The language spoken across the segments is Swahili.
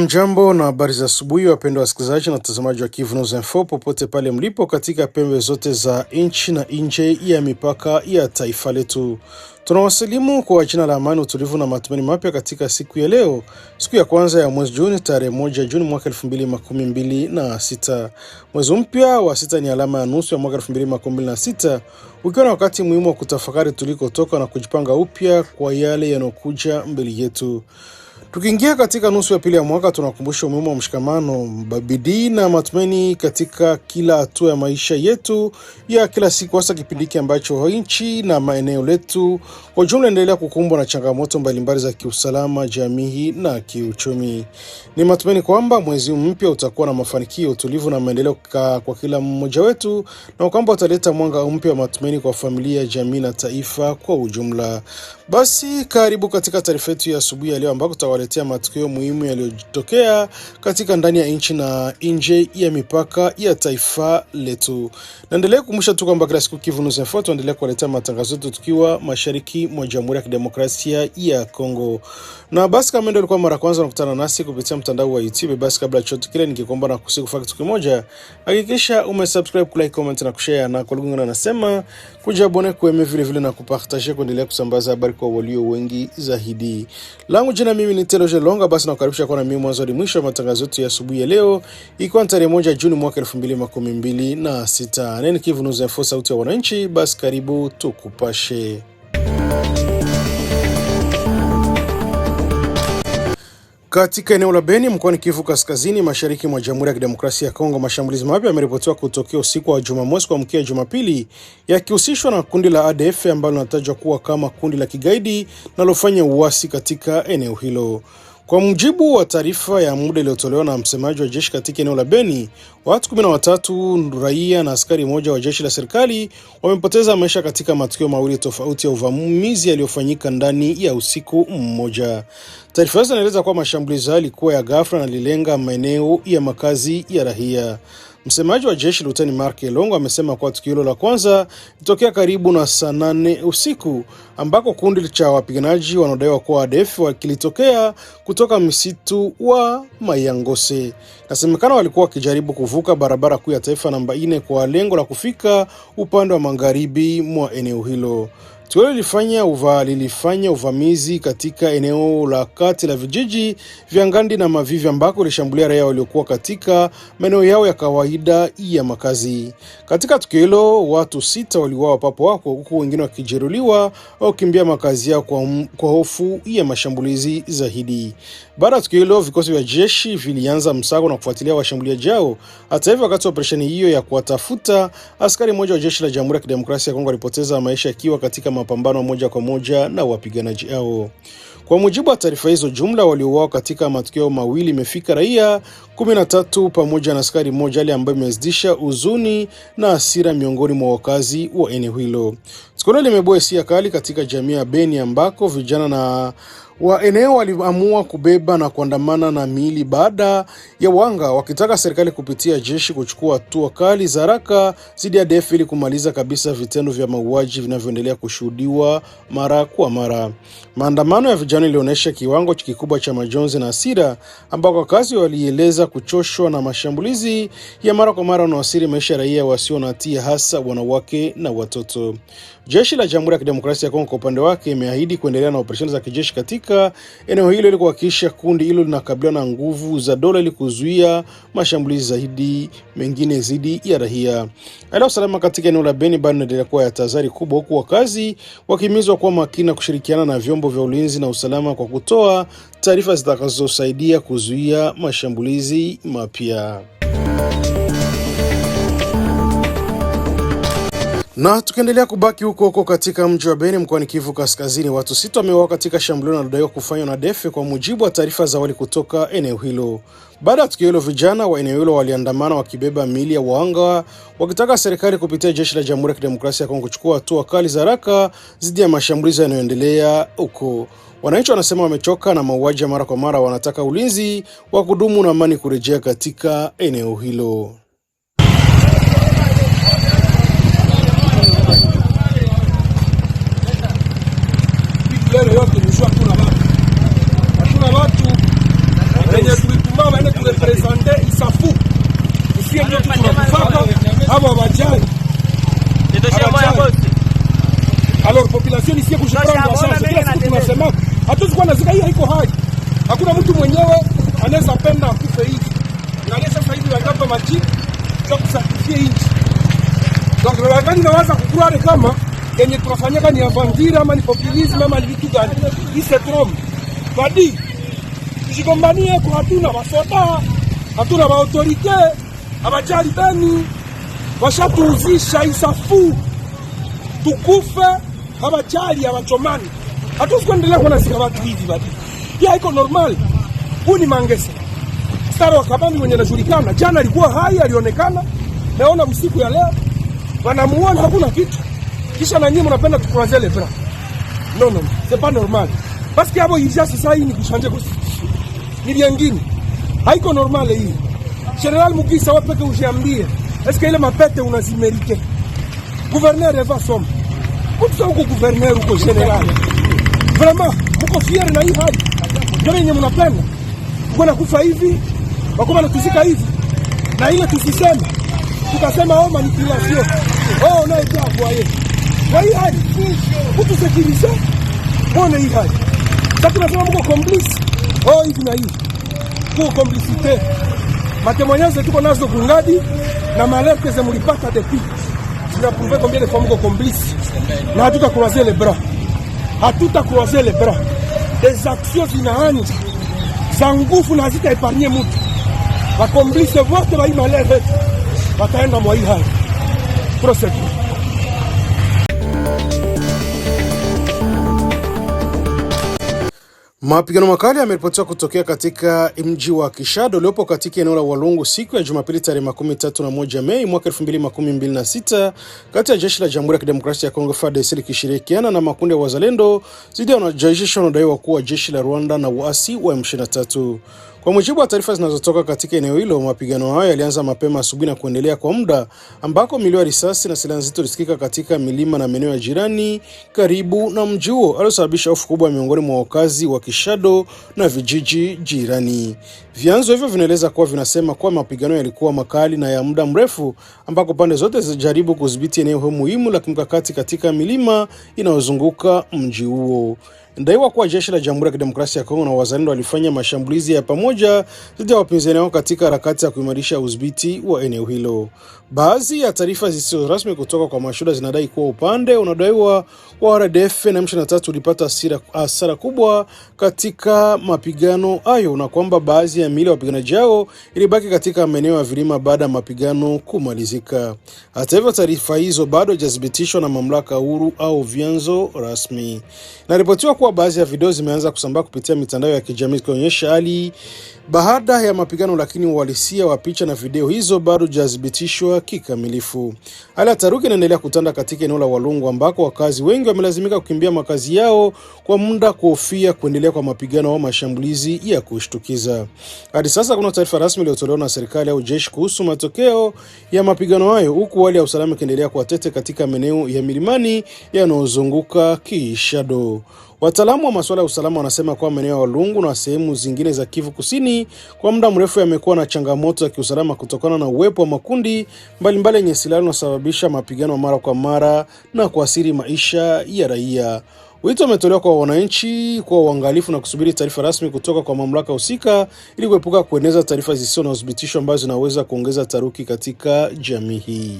Jambo na habari za asubuhi wapendwa wasikilizaji na watazamaji wa Kivu News Info popote pale mlipo katika pembe zote za nchi na nje ya mipaka ya taifa letu. Tunawasalimu kwa jina la amani, utulivu na matumaini mapya katika siku ya leo, siku ya kwanza ya mwezi Juni, tarehe 1 Juni mwaka 2026. Mwezi mpya wa sita ni alama ya nusu ya mwaka 2026, ukiwa na wakati muhimu wa kutafakari tulikotoka na kujipanga upya kwa yale yanokuja mbele yetu. Tukiingia katika nusu ya pili ya mwaka, tunakumbusha umuhimu wa mshikamano, bidii na matumaini katika kila hatua ya maisha yetu ya kila siku, hasa kipindi hiki ambacho nchi na maeneo letu kwa jumla endelea kukumbwa na changamoto mbalimbali za kiusalama, jamii na kiuchumi. Ni matumaini kwamba mwezi mpya utakuwa na mafanikio, utulivu na maendeleo kwa kila mmoja wetu, na kwamba utaleta mwanga mpya wa matumaini kwa familia, jamii na taifa kwa ujumla. Basi karibu katika taarifa yetu ya asubuhi ya leo, ambako tutawaletea matukio muhimu yaliyotokea katika ndani ya nchi na nje ya mipaka ya taifa letu. Naendelea kukumbusha tu kwamba kila siku Kivu News Info tunaendelea kuwaletea matangazo yetu tukiwa mashariki mwa Jamhuri ya Kidemokrasia ya Kongo. Na basi kama ndio ulikuwa mara kwanza unakutana nasi kupitia mtandao wa YouTube, basi kabla ya chochote kile ningeomba na kufanya kitu kimoja. Hakikisha umesubscribe, kulike, comment na kushare, na kwa lugha nasema kujabone kueme vile na kupartager kuendelea kusambaza habari kwa walio wengi zaidi. Langu jina mimi ni Teloje Longa, basi nakukaribisha kwa na mimi mwanzo hadi mwisho wa matangazo yetu ya asubuhi ya leo, ikiwa tarehe 1 Juni mwaka 2026. Nene Kivu News Info, sauti ya wananchi, basi karibu tukupashe. Katika eneo la Beni mkoani Kivu Kaskazini, mashariki mwa Jamhuri ya Kidemokrasia ya Kongo, mashambulizi mapya yameripotiwa kutokea usiku wa Jumamosi kuamkia Jumapili, yakihusishwa na kundi la ADF ambalo linatajwa kuwa kama kundi la kigaidi linalofanya uasi katika eneo hilo. Kwa mujibu wa taarifa ya muda iliyotolewa na msemaji wa jeshi katika eneo la Beni, watu 13 raia na askari mmoja wa jeshi la serikali wamepoteza maisha katika matukio mawili tofauti ya uvamizi yaliyofanyika ndani ya usiku mmoja. Taarifa hizo zinaeleza kuwa mashambulizi hayo yalikuwa ya ghafla na lilenga maeneo ya makazi ya raia. Msemaji wa jeshi Luteni Mark Elongo amesema kwa tukio hilo la kwanza litokea karibu na saa 8 usiku, ambako kundi cha wapiganaji wanaodaiwa kuwa ADF wakilitokea kutoka msitu wa Mayangose. Nasemekana walikuwa wakijaribu kuvuka barabara kuu ya taifa namba 4 kwa lengo la kufika upande wa magharibi mwa eneo hilo. Tukio lilifanya uvamizi katika eneo la kati la vijiji vya Ngandi na Mavivi, ambako lishambulia raia waliokuwa katika maeneo yao ya kawaida ya makazi. Katika tukio hilo watu 6 waliuawa papo hapo, huku wengine wakijeruhiwa au kimbia makazi yao kwa hofu ya mashambulizi zaidi. Baada ya tukio hilo, vikosi vya jeshi vilianza msako na kufuatilia washambuliaji hao. Hata hivyo, wakati wa operesheni hiyo ya kuwatafuta, askari mmoja wa jeshi la Jamhuri ya Kidemokrasia ya Kongo alipoteza maisha akiwa katika mapambano moja kwa moja na wapiganaji hao. Kwa mujibu wa taarifa hizo, jumla waliouawa katika matukio mawili imefika raia 13 pamoja na askari mmoja, hali ambayo imezidisha huzuni na hasira miongoni mwa wakazi wa eneo hilo. Tukio limebua hisia kali katika jamii ya Beni, ambako vijana na wa eneo waliamua kubeba na kuandamana na miili baada ya wanga, wakitaka serikali kupitia jeshi kuchukua hatua kali za haraka dhidi ya ADF ili kumaliza kabisa vitendo vya mauaji vinavyoendelea kushuhudiwa mara kwa mara. Maandamano ya vijana ilionyesha kiwango kikubwa cha majonzi na hasira, ambako wakazi walieleza kuchoshwa na mashambulizi ya mara kwa mara yanayowasili maisha ya raia wasio na hatia, hasa wanawake na watoto. Jeshi la Jamhuri ya Kidemokrasia ya Kongo kwa upande wake imeahidi kuendelea na operesheni za kijeshi katika eneo hilo ili kuhakikisha kundi hilo linakabiliana na nguvu za dola ili kuzuia mashambulizi zaidi mengine dhidi ya raia. Hali ya usalama katika eneo la Beni bado inaendelea kuwa ya tahadhari kubwa, huku wakazi wakihimizwa kuwa makini na kushirikiana na vyombo vya ulinzi na usalama kwa kutoa taarifa zitakazosaidia kuzuia mashambulizi mapya. Na tukiendelea kubaki huko katika mji wa Beni mkoani Kivu Kaskazini, watu 6 wameuawa katika shambulio linalodaiwa kufanywa na ADF kwa mujibu wa taarifa za awali kutoka eneo hilo. Baada ya tukio hilo, vijana wa eneo hilo waliandamana wakibeba miili ya wahanga, wakitaka serikali kupitia jeshi la Jamhuri ya Kidemokrasia ya Kongo kuchukua hatua kali za haraka dhidi ya mashambulizi yanayoendelea huko. Wananchi wanasema wamechoka na mauaji mara kwa mara, wanataka ulinzi wa kudumu na amani kurejea katika eneo hilo. mbele yote ni sio hatuna watu wenye tulitumba waende turepresente isafu usie ndio tunafaka ama wajali alors population ici kujiprendre en charge kila siku tunasema hatuwezi kuwa nazika hii haiko hai. Hakuna mtu mwenyewe anaweza penda akufe hivi. Na sasa hivi wanataka maji za kusafishia nchi. Donc wakati nawaza kukurare kama yenye tunafanyaka ni avantire ama ni populisme ama ni vitu gani. Hii c'est trop. Badi tujigombanie kwa hatuna wasota, hatuna ba autorite, abajali bani washatuuzisha isafu tukufe abajali abachomani. Hatuwezi kuendelea kuona sika watu hivi badi. Hii haiko normal. Huu ni Mangesa. Staro wa Kabambi mwenye anajulikana. Jana alikuwa hai, alionekana. Naona usiku ya leo wanamuona hakuna kitu. Kisha na nyinyi mnapenda tukuraze les bras. Non, c'est pas normal. Parce que hapo hizi sasa hii ni kushanje constitution. Ni vingine. Haiko normal hii. General Mugisa wapi peke ujiambie. Est-ce que ile mapete unazimerite? Gouverneur Eva Som. Kutoka huko gouverneur huko general. Vraiment, mko fier na hii hali. Ndio yenye mnapenda. Mbona kufa hivi? Wakoma natuzika hivi. Na ile tusisema. Tukasema oh manipulation. Oh na ita voyer. Kwa hii hali. Mtu sekirize. Mbona hii hali? Sasa tunasema mko complice. Oh hivi na hivi. Kwa complicité. Matemoignage tuko nazo kungadi na malerte za mlipata depuis. Tunaprouver combien de fois mko complice. Na hatutakroiser les bras. Hatutakroiser les bras. Des actions zinaanza za nguvu na hazita epargne mtu. Wakomplice wote wa hii malere wataenda mwa hii hali. Procedure. Mapigano makali yameripotiwa kutokea katika mji wa Kishado uliopo katika eneo la Walungu siku ya Jumapili tarehe 31 Mei mwaka 2026 kati ya jeshi la Jamhuri ya Kidemokrasia ya Kongo FARDC likishirikiana na makundi ya wazalendo dhidi ya wanajeshi wanaodaiwa kuwa jeshi la Rwanda na waasi wa M23. Kwa mujibu wa taarifa zinazotoka katika eneo hilo, mapigano hayo yalianza mapema asubuhi na kuendelea kwa muda ambako milio ya risasi na silaha nzito ilisikika katika milima na maeneo ya jirani karibu na mji huo, aliyosababisha hofu kubwa miongoni mwa wakazi wa Kishado na vijiji jirani. Vyanzo hivyo vinaeleza kuwa vinasema kuwa mapigano yalikuwa makali na ya muda mrefu ambako pande zote zijaribu kudhibiti eneo muhimu la kimkakati katika milima inayozunguka mji huo. Ndaiwa kuwa jeshi la Jamhuri ya Kidemokrasia ya Kongo na wazalendo walifanya mashambulizi ya pamoja dhidi ya wapinzani wao katika harakati ya kuimarisha udhibiti wa eneo hilo. Baadhi ya taarifa zisizo rasmi kutoka kwa mashuhuda zinadai kuwa upande unadaiwa wa RDF na M23 ulipata hasara kubwa katika mapigano hayo na kwamba baadhi ya miili ya wapiganaji hao ilibaki katika maeneo ya vilima baada ya mapigano kumalizika. Hata hivyo, taarifa hizo bado hazijathibitishwa na mamlaka huru au vyanzo rasmi. Inaripotiwa kuwa baadhi ya video zimeanza kusambaa kupitia mitandao ya kijamii kuonyesha hali baada ya mapigano, lakini uhalisia wa picha na video hizo bado hazijathibitishwa kikamilifu. Hali ya taharuki inaendelea kutanda katika eneo la Walungu ambako wakazi wengi wamelazimika kukimbia makazi yao kwa muda kuhofia kuendelea kwa mapigano au mashambulizi ya kushtukiza. Hadi sasa kuna taarifa rasmi iliyotolewa na serikali au jeshi kuhusu matokeo ya mapigano hayo, huku hali ya usalama ikiendelea kuwa tete katika maeneo ya milimani yanayozunguka Kishado. Wataalamu wa masuala ya usalama wanasema kwa maeneo ya Walungu na sehemu zingine za Kivu Kusini kwa muda mrefu yamekuwa na changamoto za kiusalama kutokana na uwepo wa makundi mbalimbali yenye silaha yanayosababisha mapigano mara kwa mara na kuathiri maisha ya raia. Wito umetolewa kwa wananchi kwa uangalifu na kusubiri taarifa rasmi kutoka kwa mamlaka husika ili kuepuka kueneza taarifa zisizo na udhibitisho ambazo zinaweza kuongeza taharuki katika jamii hii.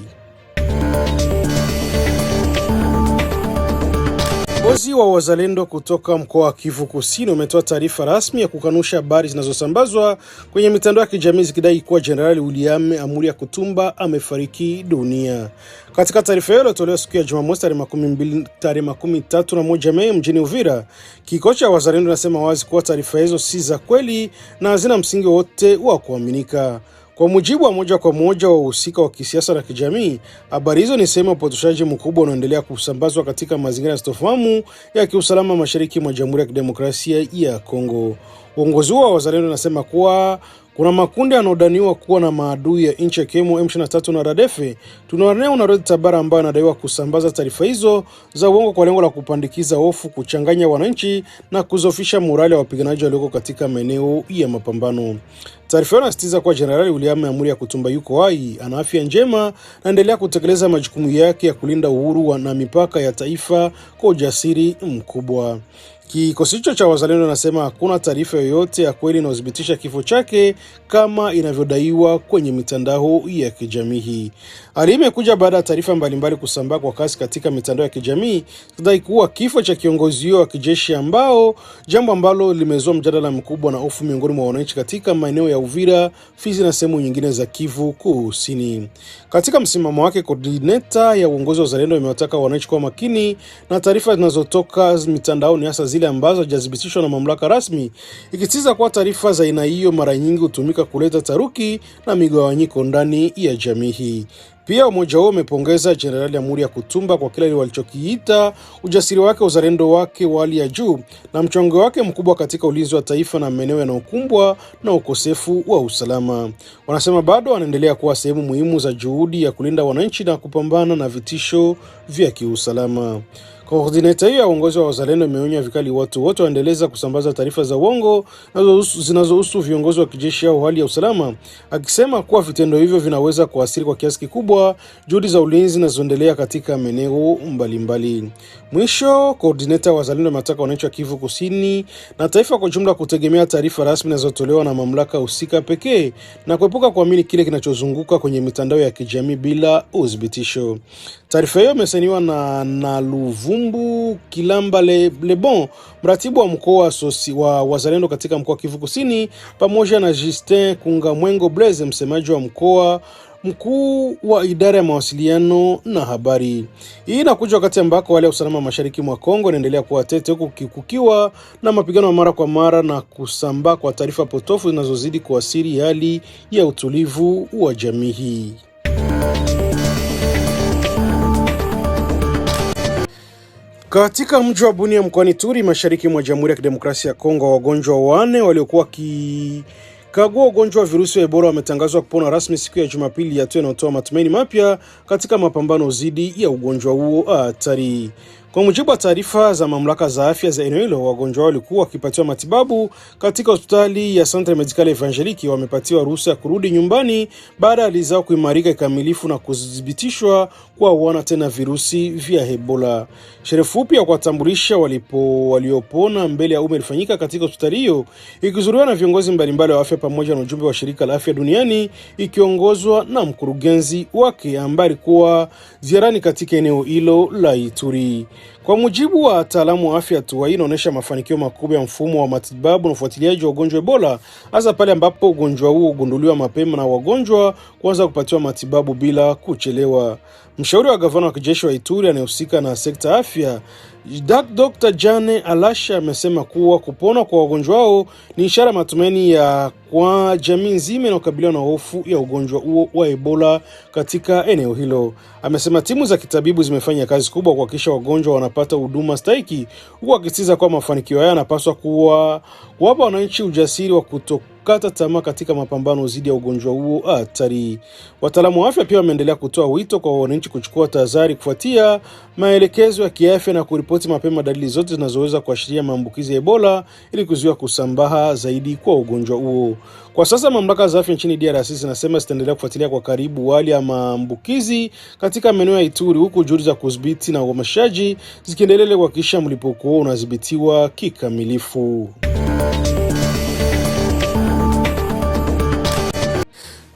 Kiongozi wa wazalendo kutoka mkoa wa Kivu Kusini umetoa taarifa rasmi ya kukanusha habari zinazosambazwa kwenye mitandao ya kijamii zikidai kuwa Jenerali William Amuria Kutumba amefariki dunia. Katika taarifa hiyo iliyotolewa siku ya Jumamosi tarehe 31 Mei mjini Uvira, kikosi cha wazalendo nasema wazi kuwa taarifa hizo si za kweli na hazina msingi wote wa kuaminika. Kwa mujibu wa moja kwa moja wa uhusika wa kisiasa na kijamii, habari hizo ni sehemu ya upotoshaji mkubwa unaoendelea kusambazwa katika mazingira yasiyofahamu ya kiusalama mashariki mwa Jamhuri ya Kidemokrasia ya Kongo. Uongozi wa wazalendo unasema kuwa Kuna makundi yanayodaiwa kuwa na maadui ya nchi yakiwemo M23 na RADF. Tunaonea na Red Tabara ambayo anadaiwa kusambaza taarifa hizo za uongo kwa lengo la kupandikiza hofu, kuchanganya wananchi na kuzofisha morali ya wapiganaji walioko katika maeneo ya mapambano. Taarifa hiyo inasisitiza kuwa Jenerali William Amuria Kutumba yuko hai, ana afya njema na endelea kutekeleza majukumu yake ya kulinda uhuru na mipaka ya taifa kwa ujasiri mkubwa. Kikosi hicho cha wazalendo nasema hakuna taarifa yoyote ya kweli inayothibitisha kifo chake kama inavyodaiwa kwenye mitandao ya kijamii. Hali imekuja baada ya taarifa mbalimbali kusambaa kwa kasi katika mitandao ya kijamii kudai kuwa kifo cha kiongozi huyo wa kijeshi jambo ambalo limezua mjadala mkubwa na hofu miongoni mwa wananchi katika maeneo ya Uvira, Fizi na sehemu nyingine za Kivu Kusini. Katika msimamo wake, koordineta ya uongozi wa wazalendo imewataka wananchi kuwa makini na taarifa zinazotoka mitandaoni, hasa zile ambazo hazijathibitishwa na mamlaka rasmi, ikisisitiza kuwa taarifa za aina hiyo mara nyingi hutumika kuleta taruki na migawanyiko ndani ya jamii. Pia umoja huo umepongeza Jenerali Amuria Kutumba kwa kile walichokiita ujasiri wake, uzalendo wake wa hali ya juu na mchango wake mkubwa katika ulinzi wa taifa na maeneo yanayokumbwa na ukosefu wa usalama. Wanasema bado wanaendelea kuwa sehemu muhimu za juhudi ya kulinda wananchi na kupambana na vitisho vya kiusalama. Koordineta hiyo ya uongozi wa wazalendo imeonya vikali watu wote waendeleza kusambaza taarifa za uongo zinazohusu viongozi wa kijeshi au hali ya usalama, akisema kuwa vitendo hivyo vinaweza kuathiri kwa kiasi kikubwa juhudi za ulinzi zinazoendelea katika maeneo mbalimbali. Mwisho, koordineta wa wazalendo ametaka wananchi wa Kivu Kusini na taifa kwa jumla kutegemea taarifa rasmi zinazotolewa na mamlaka husika pekee na kuepuka kuamini kile kinachozunguka kwenye mitandao ya kijamii bila udhibitisho. Taarifa hiyo imesainiwa na Luvumbu Kilamba Lebon, mratibu wa mkoa wa wazalendo katika mkoa wa Kivu Kusini, pamoja na Justin Kungamwengo Blaise, msemaji wa mkuu wa idara ya mawasiliano na habari. Hii inakuja wakati ambako wale usalama mashariki mwa Kongo inaendelea kuwa tete, huku kukiwa na mapigano mara kwa mara na kusambaa kwa taarifa potofu zinazozidi kuathiri hali ya utulivu wa jamii. Katika mji wa Bunia mkoani Ituri, mashariki mwa Jamhuri ya Kidemokrasia ya Kongo, wagonjwa 4 waliokuwa kagua ugonjwa wa virusi wa Ebola wametangazwa kupona rasmi siku ya Jumapili, hatua inayotoa matumaini mapya katika mapambano dhidi ya ugonjwa huo hatari. Kwa mujibu wa taarifa za mamlaka za afya za eneo hilo, wagonjwa walikuwa wakipatiwa matibabu katika hospitali ya Centre Medical Evangelique wamepatiwa ruhusa ya kurudi nyumbani baada ya hali zao kuimarika kikamilifu na kuthibitishwa kuwa wana tena virusi vya Ebola. Sherehe fupi ya kuwatambulisha waliopona mbele ya umma ilifanyika katika hospitali hiyo, ikizuriwa na viongozi mbalimbali wa afya pamoja na ujumbe wa shirika la afya duniani ikiongozwa na mkurugenzi wake ambaye alikuwa ziarani katika eneo hilo la Ituri. Kwa mujibu wa wataalamu wa afya, hatua hii inaonyesha mafanikio makubwa ya mfumo wa matibabu na ufuatiliaji wa ugonjwa Ebola, hasa pale ambapo ugonjwa huo ugunduliwa mapema na wagonjwa kuanza kupatiwa matibabu bila kuchelewa. Mshauri wa gavana wa kijeshi wa Ituri anayehusika na sekta afya, Dr. Jane Alasha, amesema kuwa kupona kwa wagonjwa hao ni ishara matumaini ya kwa jamii nzima inayokabiliwa na hofu ya ugonjwa huo wa Ebola katika eneo hilo. Amesema timu za kitabibu zimefanya kazi kubwa kuhakikisha wagonjwa wanapata huduma stahiki, huku akisisitiza kwa mafanikio haya yanapaswa kuwapa wananchi ujasiri wa kutokata tamaa katika mapambano dhidi ya ugonjwa huo hatari. Wataalamu wa afya pia wameendelea kutoa wito kwa wananchi kuchukua tahadhari kufuatia maelekezo ya kiafya na kuripoti mapema dalili zote zinazoweza kuashiria maambukizi ya Ebola ili kuzuia kusambaa zaidi kwa ugonjwa huo. Kwa sasa mamlaka za afya nchini DRC zinasema zitaendelea kufuatilia kwa karibu hali ya maambukizi katika maeneo ya Ituri, huku juhudi za kudhibiti na uhamasishaji zikiendelea kuhakikisha mlipuko huo unadhibitiwa kikamilifu.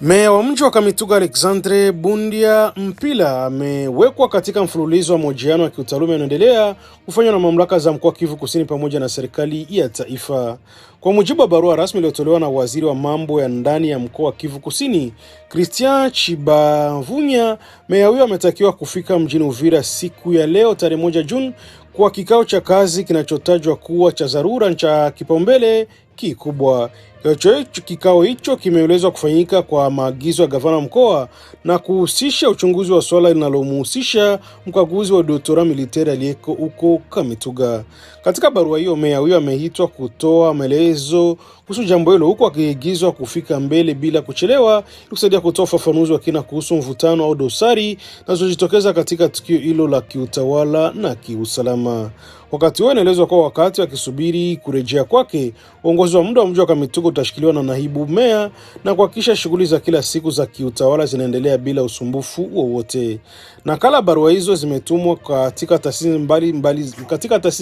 Meya wa mji wa Kamituga Alexandre Bundia Mpila amewekwa katika mfululizo wa mahojiano ya kiutaaluma yanaendelea kufanywa na mamlaka za mkoa Kivu Kusini pamoja na serikali ya taifa. Kwa mujibu wa barua rasmi iliyotolewa na waziri wa mambo ya ndani ya mkoa Kivu Kusini, Christian Chibavunya, meya huyo ametakiwa kufika mjini Uvira siku ya leo tarehe 1 Juni kwa kikao cha kazi kinachotajwa kuwa cha dharura cha kipaumbele kikubwa. Kikao hicho kimeelezwa kufanyika kwa maagizo ya gavana mkoa na kuhusisha uchunguzi wa swala linalomhusisha mkaguzi wa doktora militeri aliyeko huko Kamituga. Katika barua hiyo, meya huyo ameitwa kutoa maelezo kuhusu jambo hilo, huko akiagizwa kufika mbele bila kuchelewa ili kusaidia kutoa ufafanuzi wa kina kuhusu mvutano au dosari zinazojitokeza katika tukio hilo la kiutawala na kiusalama. Wakati huo inaelezwa kwa wakati akisubiri kurejea kwake, uongozi wa muda wa mji wa Kamituga utashikiliwa na naibu meya na kuhakikisha shughuli za kila siku za kiutawala zinaendelea bila usumbufu wowote. Nakala barua hizo zimetumwa katika taasisi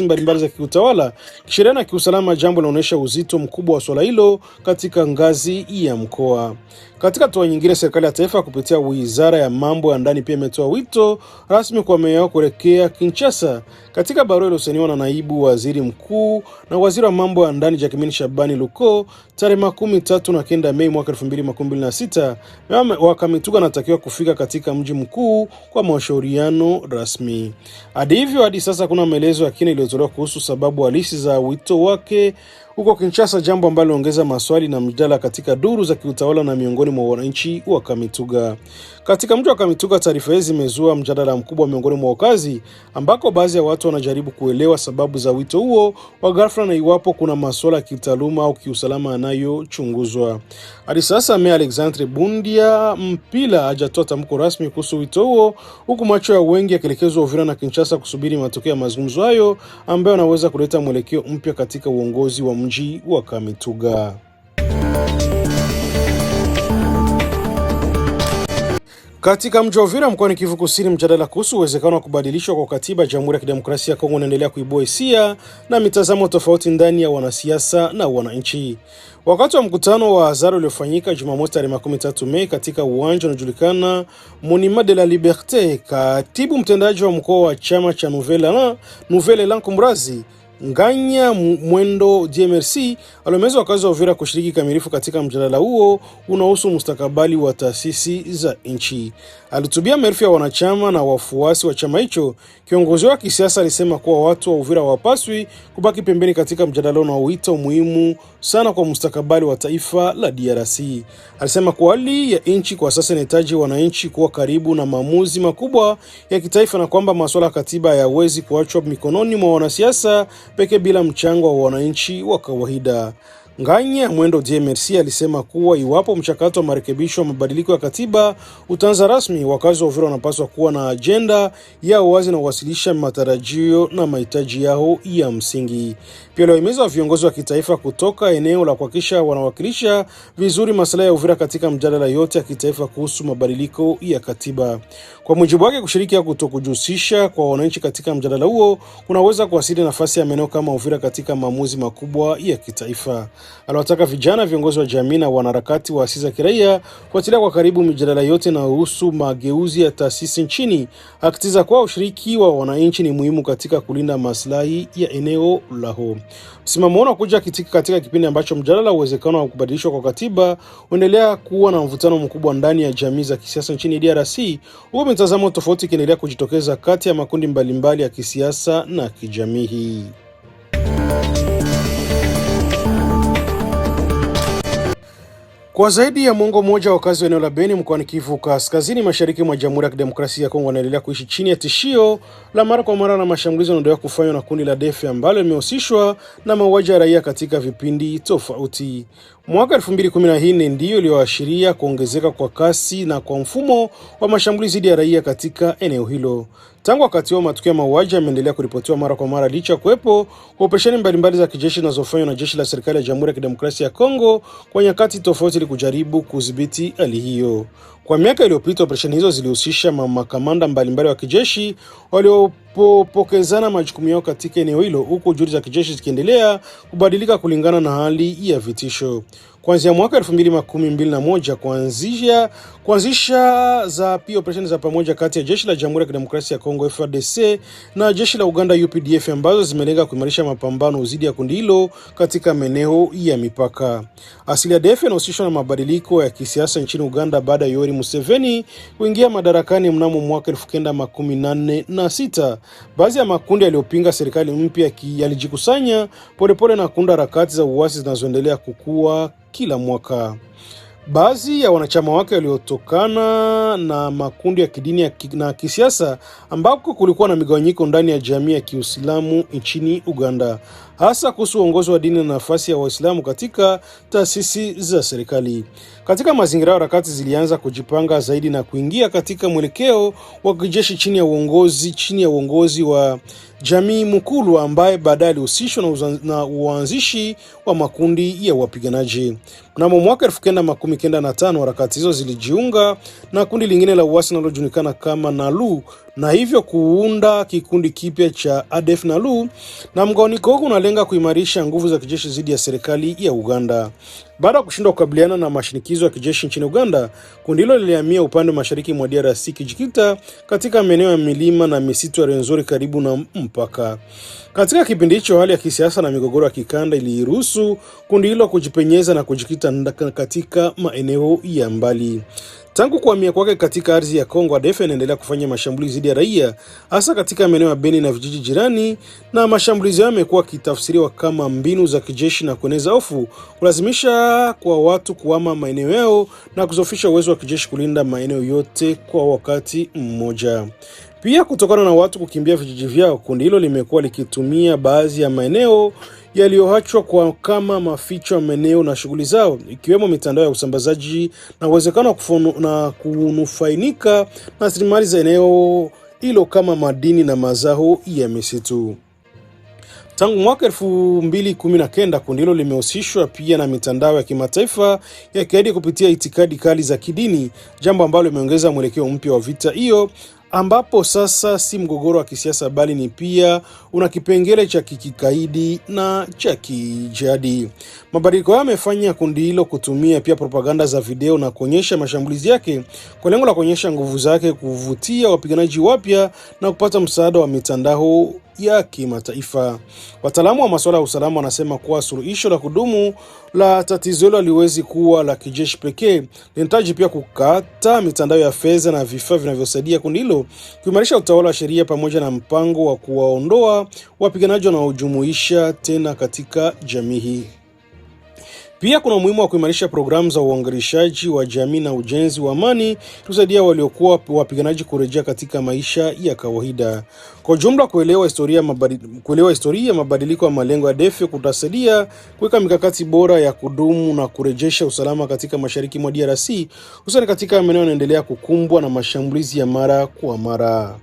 mbalimbali za kiutawala, kisheria na kiusalama, jambo linaonyesha uzito mkubwa wa swala hilo katika ngazi ya mkoa. Katika hatua nyingine, serikali ya taifa kupitia wizara ya mambo ya ndani pia imetoa wito rasmi kwa meya kuelekea Kinshasa. Katika barua iliyosainiwa na naibu waziri mkuu na waziri wa mambo ya ndani Jacquemaine Shabani Luko tarehe 13 Mei mwaka 2026, meya wa Kamituga anatakiwa kufika katika mji mkuu kwa mashauriano rasmi. Hadi sasa kuna maelezo ya kina iliyotolewa kuhusu sababu halisi za wito wake huko Kinshasa, jambo ambalo linaongeza maswali na mjadala katika duru za kiutawala na miongoni mwa wananchi wa Kamituga. Katika mji wa Kamituga, taarifa hizi zimezua mjadala mkubwa miongoni mwa wakazi, ambako baadhi ya watu wanajaribu kuelewa sababu za wito huo wa ghafla na iwapo kuna masuala ya kitaaluma au kiusalama yanayochunguzwa. Hadi sasa Meya Alexandre Bundia Mpila hajatoa tamko rasmi kuhusu wito huo, huku macho ya wengi yakielekezwa Uvira na Kinshasa kusubiri matokeo ya mazungumzo hayo ambayo yanaweza kuleta mwelekeo mpya katika uongozi wa mji wa Kamituga. Katika mji wa Uvira mkoani Kivu Kusini, mjadala kuhusu uwezekano wa kubadilishwa kwa katiba ya Jamhuri ya Kidemokrasia ya Kongo unaendelea kuibua hisia na mitazamo tofauti ndani ya wanasiasa na wananchi. Wakati wa mkutano wa hadhara uliofanyika Jumamosi tarehe 13 Mei katika uwanja unaojulikana Monument de la Liberté, katibu mtendaji wa mkoa wa chama cha Nouvelle Elan Kumrazi Nganya Mwendo DMRC alimeza wakazi wa Uvira kushiriki kamilifu katika mjadala huo unaohusu mustakabali wa taasisi za nchi. Alitubia maelfu ya wanachama na wafuasi wa chama hicho. Kiongozi wa kisiasa alisema kuwa watu wa Uvira hawapaswi kubaki pembeni katika mjadala unaoita umuhimu sana kwa mustakabali wa taifa la DRC. Alisema kuwa hali ya nchi kwa sasa inahitaji wananchi kuwa karibu na maamuzi makubwa ya kitaifa na kwamba masuala ya katiba hayawezi kuachwa mikononi mwa wanasiasa pekee bila mchango wa wananchi wa kawaida. Nganya Mwendo DMRC alisema kuwa iwapo mchakato wa marekebisho wa mabadiliko ya katiba utaanza rasmi, wakazi wa Uvira wanapaswa kuwa na ajenda yao wazi na kuwasilisha matarajio na mahitaji yao ya msingi. Pia aliwahimiza viongozi wa kitaifa kutoka eneo la kuhakikisha wanawakilisha vizuri maslahi ya Uvira katika mjadala yote ya kitaifa kuhusu mabadiliko ya katiba. Kwa mujibu wake, kushiriki au kutokujihusisha kwa wananchi katika mjadala huo kunaweza kuasili nafasi ya maeneo kama Uvira katika maamuzi makubwa ya kitaifa. Aliwataka vijana, viongozi wa jamii na wanaharakati wa asasi za kiraia kufuatilia kwa karibu mijadala yote na kuhusu mageuzi ya taasisi nchini, akitiza kuwa ushiriki wa wananchi ni muhimu katika kulinda maslahi ya eneo lao. Msimamo unakuja katika kipindi ambacho mjadala uwezekano wa kubadilishwa kwa katiba unaendelea kuwa na mvutano mkubwa ndani ya jamii za kisiasa nchini DRC, huko mitazamo tofauti ikiendelea kujitokeza kati ya makundi mbalimbali ya kisiasa na kijamii. Kwa zaidi ya mwongo mmoja, wakazi wa eneo la Beni mkoani Kivu Kaskazini mashariki mwa Jamhuri ya Kidemokrasia ya Kongo wanaendelea kuishi chini ya tishio la mara kwa mara na mashambulizi yanayoendelea kufanywa na kundi la ADF ambalo limehusishwa na mauaji ya raia katika vipindi tofauti. Mwaka 2014 ndio ulioashiria kuongezeka kwa kasi na kwa mfumo wa mashambulizi dhidi ya raia katika eneo hilo. Tangu wakati huo, matukio ya mauaji yameendelea kuripotiwa mara kwa mara licha kuwepo kwa operesheni mbalimbali za kijeshi zinazofanywa na jeshi la serikali ya Jamhuri ya Kidemokrasia ya Kongo kwa nyakati tofauti ili kujaribu kudhibiti hali hiyo. Kwa miaka iliyopita, operesheni hizo zilihusisha makamanda mbalimbali wa kijeshi waliopokezana majukumu yao katika eneo hilo, huku juhudi za kijeshi zikiendelea kubadilika kulingana na hali ya vitisho. Kuanzia mwaka 2021 kuanzisha za pia operesheni za pamoja kati ya jeshi la Jamhuri ya Kidemokrasia ya Kongo FARDC na jeshi la Uganda UPDF ambazo zimelenga kuimarisha mapambano dhidi ya kundi hilo katika maeneo ya mipaka. Asili ya ADF inahusishwa na mabadiliko ya kisiasa nchini Uganda baada ya Yoweri Museveni kuingia madarakani mnamo mwaka 1986. Baadhi ya makundi yaliyopinga serikali mpya yalijikusanya polepole na kuunda harakati za uasi zinazoendelea kukua kila mwaka. Baadhi ya wanachama wake waliotokana na makundi ya kidini na kisiasa ambako kulikuwa na migawanyiko ndani ya jamii ya Kiislamu nchini Uganda, hasa kuhusu uongozi wa dini na nafasi ya Waislamu katika taasisi za serikali. Katika mazingira ya harakati zilianza kujipanga zaidi na kuingia katika mwelekeo wa kijeshi chini ya uongozi wa Jamii Mukulu, ambaye baadaye alihusishwa na uanzishi wa makundi ya wapiganaji. Mnamo mwaka 1995 harakati hizo zilijiunga na kundi lingine la uasi linalojulikana kama NALU, na hivyo kuunda kikundi kipya cha ADF NALU, na mgawanyiko huu unalenga kuimarisha nguvu za kijeshi dhidi ya serikali ya Uganda. Baada ya kushindwa kukabiliana na mashinikizo ya kijeshi nchini Uganda, kundi hilo lilihamia upande wa mashariki mwa DRC kijikita katika maeneo ya milima na misitu ya Rwenzori karibu na mpaka. Katika kipindi hicho, hali ya kisiasa na migogoro ya kikanda iliruhusu kundi hilo kujipenyeza na kujikita katika maeneo ya mbali. Tangu kuhamia kwake katika ardhi ya Kongo, ADF inaendelea kufanya mashambulizi dhidi ya raia, hasa katika maeneo ya Beni na vijiji jirani, na mashambulizi hayo yamekuwa kitafsiriwa kama mbinu za kijeshi na kueneza hofu, kulazimisha kwa watu kuhama maeneo yao na kuzofisha uwezo wa kijeshi kulinda maeneo yote kwa wakati mmoja. Pia kutokana na watu kukimbia vijiji vyao, kundi hilo limekuwa likitumia baadhi ya maeneo yaliyoachwa kwa kama maficho ya maeneo na shughuli zao, ikiwemo mitandao ya usambazaji na uwezekano wa kunufainika na rasilimali za eneo hilo kama madini na mazao ya misitu. Tangu mwaka 2019 kundi hilo limehusishwa pia na mitandao ya kimataifa ya kigaidi kupitia itikadi kali za kidini, jambo ambalo limeongeza mwelekeo mpya wa vita hiyo, ambapo sasa si mgogoro wa kisiasa bali ni pia una kipengele cha kikaidi na cha kijihadi. Mabadiliko haya yamefanya kundi hilo kutumia pia propaganda za video na kuonyesha mashambulizi yake kwa lengo la kuonyesha nguvu zake, kuvutia wapiganaji wapya na kupata msaada wa mitandao ya kimataifa. Wataalamu wa masuala ya usalama wanasema kuwa suluhisho la kudumu la tatizo hilo haliwezi kuwa la kijeshi pekee, linahitaji pia kukata mitandao ya fedha na vifaa vinavyosaidia kundi hilo kuimarisha utawala wa sheria pamoja na mpango wa kuwaondoa wapiganaji wanaojumuisha tena katika jamii hii. Pia kuna umuhimu wa kuimarisha programu za uangalishaji wa jamii na ujenzi wa amani kusaidia waliokuwa wapiganaji kurejea katika maisha ya kawaida. Kwa jumla, kuelewa historia mabadiliko ya malengo ya ADF kutasaidia kuweka mikakati bora ya kudumu na kurejesha usalama katika mashariki mwa DRC, hususan katika maeneo yanayoendelea kukumbwa na mashambulizi ya mara kwa mara.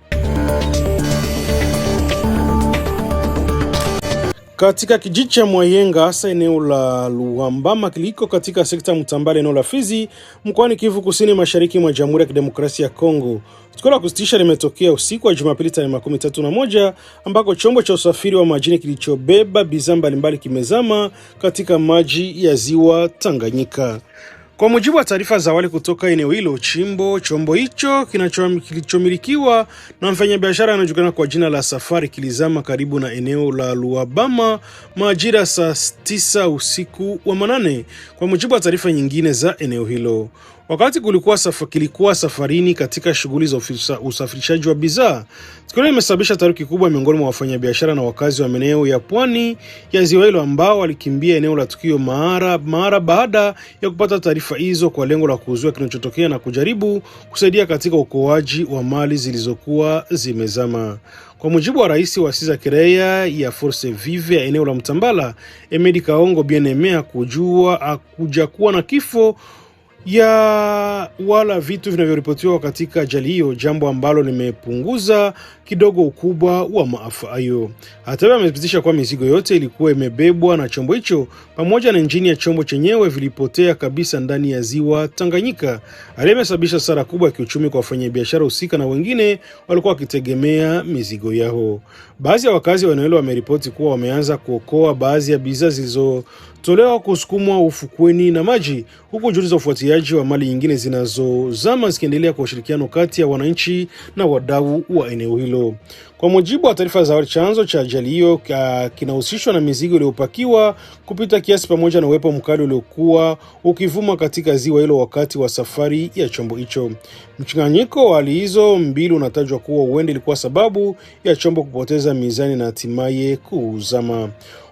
Katika kijiji cha Mwayenga, hasa eneo la Luambama kiliko katika sekta Mutambala, eneo la Fizi, mkoani Kivu Kusini mashariki mwa Jamhuri ya Kidemokrasia ya Kongo, tukio la kusitisha limetokea usiku wa Jumapili tarehe 31 ambako chombo cha usafiri wa majini kilichobeba bidhaa mbalimbali kimezama katika maji ya ziwa Tanganyika. Kwa mujibu wa taarifa za awali kutoka eneo hilo, chombo hicho kilichomilikiwa na mfanyabiashara anajulikana kwa jina la Safari kilizama karibu na eneo la Luabama majira saa 9 usiku wa manane, kwa mujibu wa taarifa nyingine za eneo hilo. Wakati kilikuwa safarini katika shughuli za usafirishaji wa bidhaa, tukio limesababisha taharuki kubwa miongoni mwa wafanyabiashara na wakazi wa maeneo ya pwani ya ziwa hilo ambao walikimbia eneo la tukio mara baada ya kupata taarifa hizo kwa lengo la kuzuia kinachotokea na kujaribu kusaidia katika uokoaji wa mali zilizokuwa zimezama. Kwa mujibu wa rais wa Siza Kireya ya Force Vive ya eneo la Mtambala, Emedi Kaongo Bienemea, kuja kuwa na kifo ya wala vitu vinavyoripotiwa katika ajali hiyo, jambo ambalo limepunguza kidogo ukubwa wa maafa hayo. Hata hivyo, amethibitisha kwa mizigo yote ilikuwa imebebwa na chombo hicho pamoja na injini ya chombo chenyewe vilipotea kabisa ndani ya ziwa Tanganyika. Alimesababisha hasara kubwa ya kiuchumi kwa wafanyabiashara husika na wengine walikuwa wakitegemea mizigo yao. Baadhi ya wakazi wa eneo hilo wameripoti kuwa wameanza kuokoa baadhi ya bidhaa zilizotolewa kusukumwa ufukweni na maji, huku juhudi za ufuatiliaji wa mali nyingine zinazozama zikiendelea kwa ushirikiano kati ya wananchi na wadau wa eneo hilo. Kwa mujibu wa taarifa za awali, chanzo cha ajali hiyo kinahusishwa na mizigo iliyopakiwa kupita kiasi pamoja na uwepo mkali uliokuwa ukivuma katika ziwa hilo wakati wa safari ya chombo hicho. Mchanganyiko wa hali hizo mbili unatajwa kuwa huenda ilikuwa sababu ya chombo kupoteza mizani na hatimaye kuzama.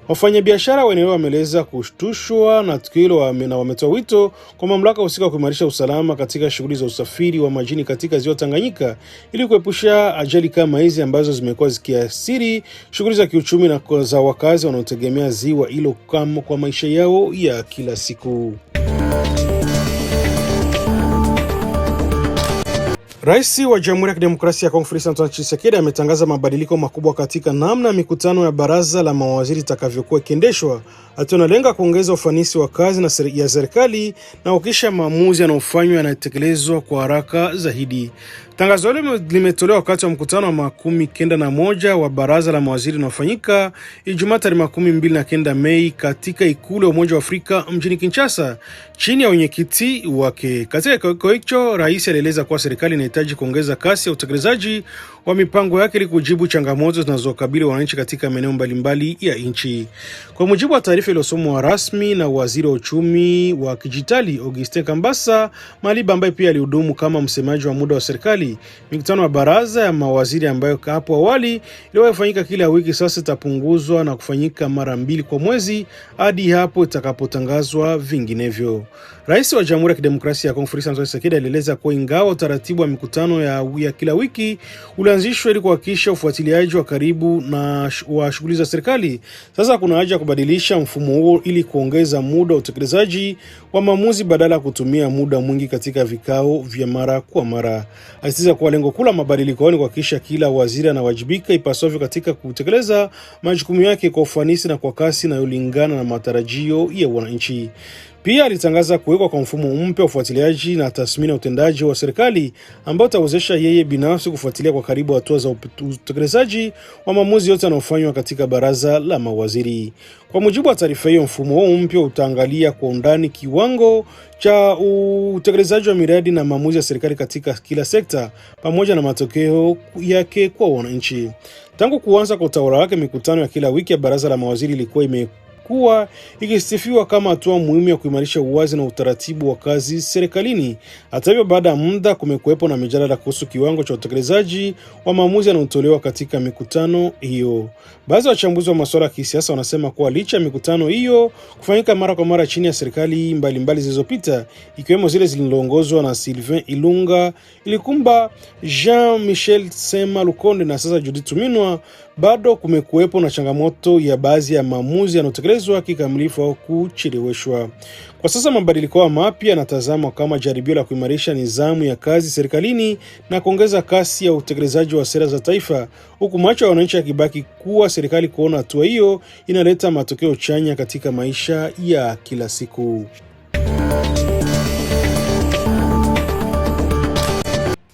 Wafanyabiashara wa eneo wameeleza kushtushwa na tukio hilo na wametoa wito kwa mamlaka husika kuimarisha usalama katika shughuli za usafiri wa majini katika ziwa Tanganyika ili kuepusha ajali kama hizi ambazo zimekuwa zikiathiri shughuli za kiuchumi na za wakazi wanaotegemea ziwa hilo kwa maisha yao ya kila siku. Rais wa Jamhuri ya Kidemokrasia ya Kongo Felix Antoine Tshisekedi ametangaza mabadiliko makubwa katika namna mikutano ya baraza la mawaziri itakavyokuwa ikiendeshwa. Analenga kuongeza ufanisi wa kazi ya serikali na kuhakikisha maamuzi yanayofanywa yanatekelezwa kwa haraka zaidi. Tangazo hilo limetolewa wakati wa mkutano wa 91 wa baraza la mawaziri unaofanyika Ijumaa tarehe 29 Mei katika ikulu ya Umoja wa Afrika mjini Kinshasa chini ya wenyekiti wake. Katika kikao hicho, rais alieleza kuwa serikali inahitaji kuongeza kasi ya utekelezaji wa mipango yake ili kujibu changamoto zinazokabili wananchi katika maeneo mbalimbali ya nchi. Kwa mujibu wa taarifa iliyosomwa rasmi na waziri wa uchumi wa kidijitali Augustin Kambasa Maliba, ambaye pia alihudumu kama msemaji wa muda wa serikali, mikutano ya baraza ya mawaziri ambayo hapo awali iliyofanyika kila wiki sasa itapunguzwa na kufanyika mara 2 kwa mwezi hadi hapo itakapotangazwa vinginevyo. Rais wa Jamhuri ya Kidemokrasia ya Kongo Felix Antoine Tshisekedi alieleza kuwa ingawa utaratibu wa mikutano ya kila wiki ulianzishwa ili kuhakikisha ufuatiliaji wa karibu na wa shughuli za serikali, sasa kuna haja ya kubadilisha mfumo huo ili kuongeza muda wa utekelezaji wa maamuzi badala ya kutumia muda mwingi katika vikao vya mara kwa mara. Alisisitiza kuwa lengo kuu la mabadiliko ni kuhakikisha kila waziri anawajibika ipasavyo katika kutekeleza majukumu yake kwa ufanisi na kwa kasi inayolingana na matarajio ya wananchi. Pia alitangaza kuwekwa kwa mfumo mpya wa ufuatiliaji na tathmini ya utendaji wa serikali ambao utawezesha yeye binafsi kufuatilia kwa karibu hatua za utekelezaji wa maamuzi yote yanayofanywa katika baraza la mawaziri. Kwa mujibu wa taarifa hiyo, mfumo huo mpya utaangalia kwa undani kiwango cha utekelezaji wa miradi na maamuzi ya serikali katika kila sekta pamoja na matokeo yake kwa wananchi. Tangu kuanza kwa utawala wake, mikutano ya kila wiki ya baraza la mawaziri ilikuwa ikisifiwa kama hatua muhimu ya kuimarisha uwazi na utaratibu wa kazi serikalini. Hata hivyo, baada ya muda kumekuwepo na mijadala kuhusu kiwango cha utekelezaji wa maamuzi yanayotolewa katika mikutano hiyo. Baadhi ya wachambuzi wa masuala ya kisiasa wanasema kuwa licha ya mikutano hiyo kufanyika mara kwa mara chini ya serikali mbalimbali zilizopita, ikiwemo zile zilizoongozwa na Sylvain Ilunga, Ilikumba, Jean-Michel Sema Lukonde na sasa Judith Suminwa, bado kumekuwepo na changamoto ya baadhi ya maamuzi yanayotekelezwa kikamilifu au kucheleweshwa. Kwa sasa mabadiliko mapya yanatazamwa kama jaribio la kuimarisha nidhamu ya kazi serikalini na kuongeza kasi ya utekelezaji wa sera za taifa, huku macho ya wananchi yakibaki kuwa serikali kuona hatua hiyo inaleta matokeo chanya katika maisha ya kila siku.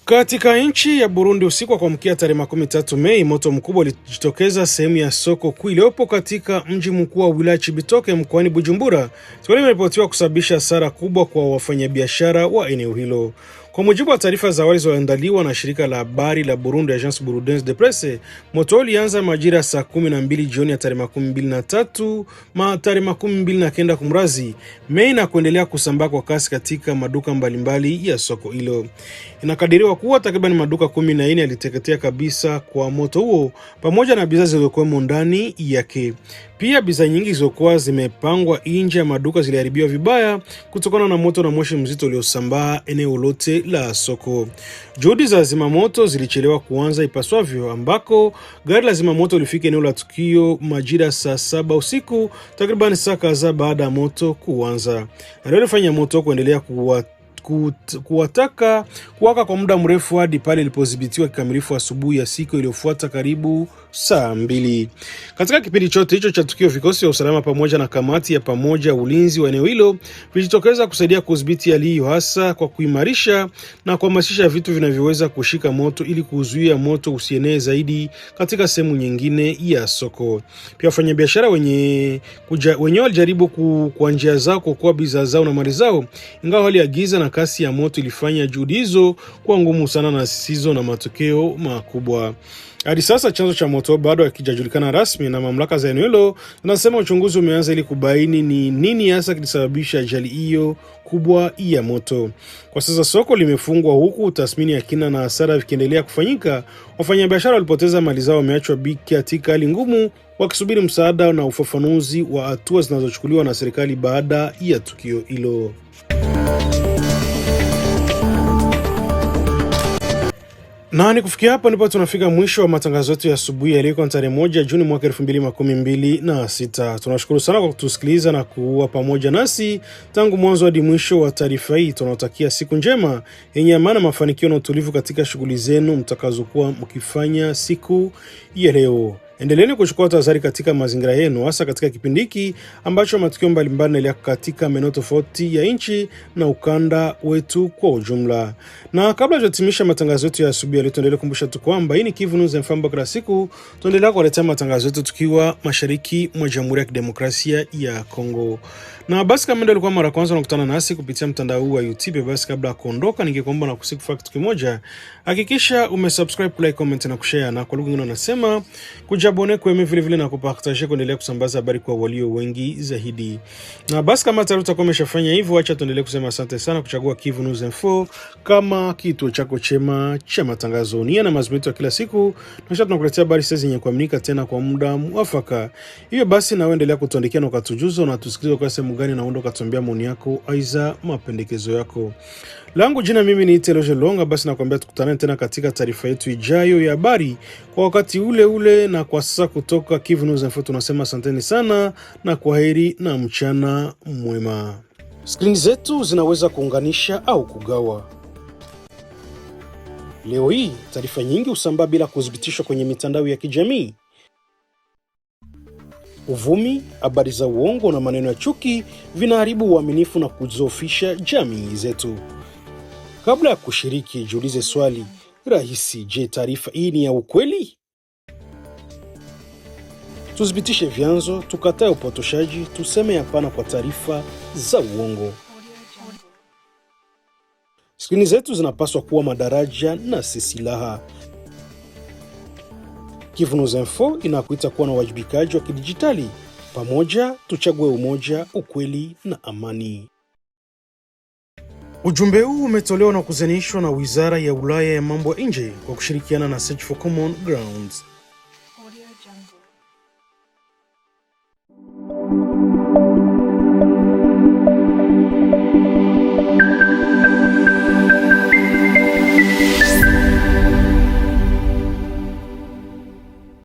Katika nchi ya Burundi, usiku wa kuamkia tarehe 13 Mei, moto mkubwa ulijitokeza sehemu ya soko kuu iliyopo katika mji mkuu wa wilaya Cibitoke mkoani Bujumbura. Tukio limeripotiwa kusababisha hasara kubwa kwa wafanyabiashara wa eneo hilo. Kwa mujibu wa taarifa za awali zilizoandaliwa na shirika la habari la Burundi Agence Burundaise de Presse, moto ulianza majira saa 12 jioni ya tarehe 29 kumrazi Mei na kuendelea kusambaa kwa kasi katika maduka mbalimbali ya soko hilo. Inakadiriwa kuwa takriban maduka 14 yaliteketea kabisa kwa moto huo pamoja na bidhaa zilizokuwa ndani yake. Pia bidhaa nyingi zilizokuwa zimepangwa nje ya maduka ziliharibiwa vibaya kutokana na moto na moshi mzito uliosambaa eneo lote la soko. Juhudi za zimamoto zilichelewa kuanza ipaswavyo, ambako gari la zimamoto lilifika eneo la tukio majira saa 7 usiku, takriban saa kadhaa baada ya moto kuanza. Hali ilifanya moto kuendelea kuwaka kwa muda mrefu hadi pale ilipodhibitiwa kikamilifu asubuhi ya siku iliyofuata karibu saa 2. Katika kipindi chote hicho cha tukio, vikosi vya usalama pamoja na kamati ya pamoja ulinzi wa eneo hilo vilijitokeza kusaidia kudhibiti hali hiyo, hasa kwa kuimarisha na kuhamasisha vitu vinavyoweza kushika moto ili kuzuia moto usienee zaidi katika sehemu nyingine ya soko. Pia wafanyabiashara wenyewe walijaribu kwa njia zao kuokoa bidhaa zao na mali zao, ingawa hali ya giza na kasi ya moto ilifanya juhudi hizo kuwa ngumu sana na zisizo na matokeo makubwa. Hadi sasa chanzo cha moto bado hakijajulikana rasmi, na mamlaka za eneo hilo zinasema uchunguzi umeanza ili kubaini ni nini hasa kilisababisha ajali hiyo kubwa ya moto. Kwa sasa soko limefungwa huku tathmini ya kina na hasara vikiendelea kufanyika. Wafanyabiashara walipoteza mali zao wameachwa katika hali ngumu, wakisubiri msaada na ufafanuzi wa hatua zinazochukuliwa na serikali baada ya tukio hilo. Na ni kufikia hapa ndipo tunafika mwisho wa matangazo yetu ya asubuhi ya leo tarehe 1 Juni mwaka 2026. Tunashukuru sana kwa kutusikiliza na kuwa pamoja nasi tangu mwanzo hadi mwisho wa taarifa hii. Tunawatakia siku njema yenye amani, mafanikio na utulivu katika shughuli zenu mtakazokuwa mkifanya siku ya leo. Endeleeni kuchukua tahadhari katika mazingira yenu, hasa katika kipindi hiki ambacho matukio mbalimbali yanaendelea katika maeneo tofauti ya nchi na ukanda wetu kwa ujumla. Na kabla tujatimisha matangazo yetu ya asubuhi leo, tuendelee kukumbusha tu kwamba hii ni Kivu News FM. Kila siku tuendelea kuwaletea matangazo yetu tukiwa mashariki mwa Jamhuri ya Kidemokrasia ya Kongo. Na basi kama ndio ulikuwa mara kwanza unakutana nasi kupitia mtandao huu wa YouTube, basi kabla ya kuondoka ningekuomba na kusiku kitu kimoja. Hakikisha umesubscribe, like, comment na kushare, na kwa lugha nyingine nasema kujabone kwa vile vile na kupartager kuendelea kusambaza habari kwa walio wengi zaidi. Na basi kama tayari utakuwa umeshafanya hivyo, acha tuendelee kusema asante sana kuchagua Kivu News Info kama kituo chako chema cha matangazo. Ni na mazungumzo ya kila siku, tunakuletea habari zenye kuaminika tena kwa muda mwafaka. Hivyo basi na uendelea kutuandikia na ukatujuza na tusikilize kwa sehemu gani na undo katuambia maoni yako aiza mapendekezo yako. Langu jina mimi ni Teloje Longa, basi nakwambia tukutane tena katika taarifa yetu ijayo ya habari kwa wakati ule ule, na kwa sasa kutoka Kivu News Info tunasema asanteni sana na kwaheri na mchana mwema. Skrini zetu zinaweza kuunganisha au kugawa. Leo hii taarifa nyingi husambaa bila kuthibitishwa kwenye mitandao ya kijamii. Uvumi, habari za uongo na maneno ya chuki vinaharibu uaminifu na kudhoofisha jamii zetu. Kabla ya kushiriki, jiulize swali rahisi: je, taarifa hii ni ya ukweli? Tuthibitishe vyanzo, tukatae upotoshaji, tuseme hapana kwa taarifa za uongo. Skrini zetu zinapaswa kuwa madaraja na si silaha. Kivu News Info inakuita kuwa na wajibikaji wa kidijitali. Pamoja tuchague umoja, ukweli na amani. Ujumbe huu umetolewa na kuzanishwa na Wizara ya Ulaya ya Mambo ya Nje kwa kushirikiana na Search for Common Ground. Audio Jungle.